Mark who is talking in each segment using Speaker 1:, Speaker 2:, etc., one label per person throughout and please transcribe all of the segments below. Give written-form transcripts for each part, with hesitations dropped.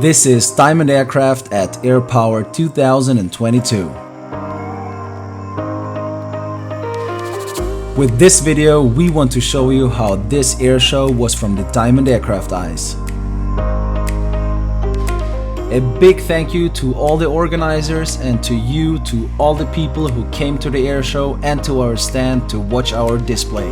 Speaker 1: This is Diamond Aircraft at AirPower 2022. With this video, we want to show you how this air show was from the Diamond Aircraft eyes. A big thank you to all the organizers and to all the people who came to the air show and to our stand to watch our display.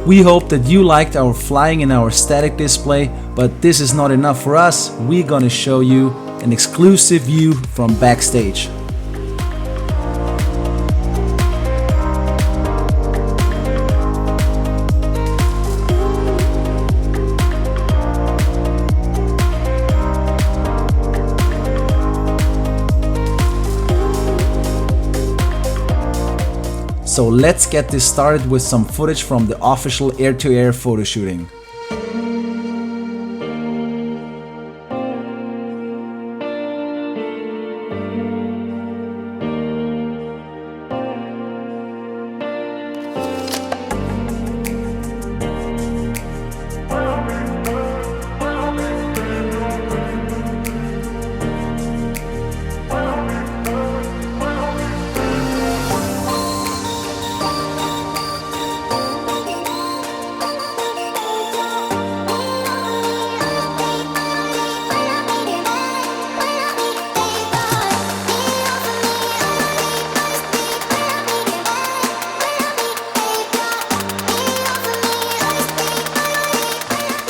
Speaker 1: We hope that you liked our flying and our static display, but this is not enough for us. We're gonna show you an exclusive view from backstage. So let's get this started with some footage from the official air-to-air photo shooting.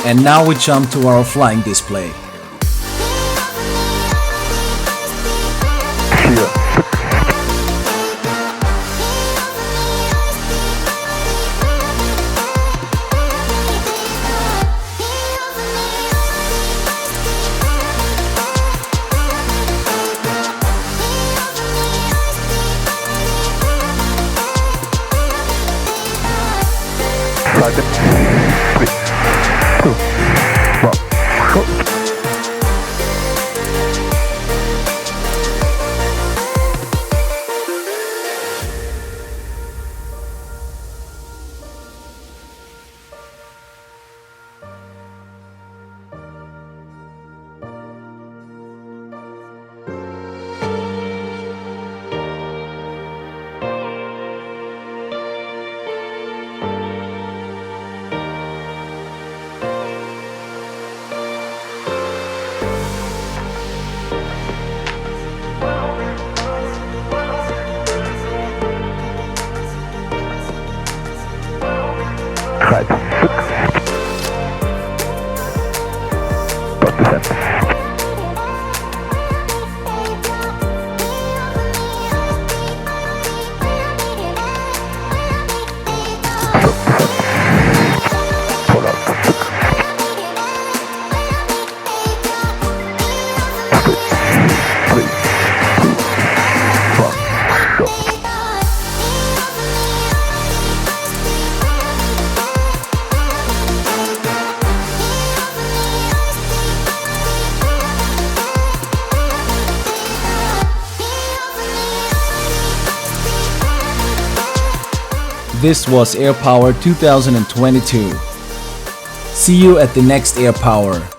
Speaker 1: And now we jump to our flying display. This was AirPower 2022. See you at the next AirPower.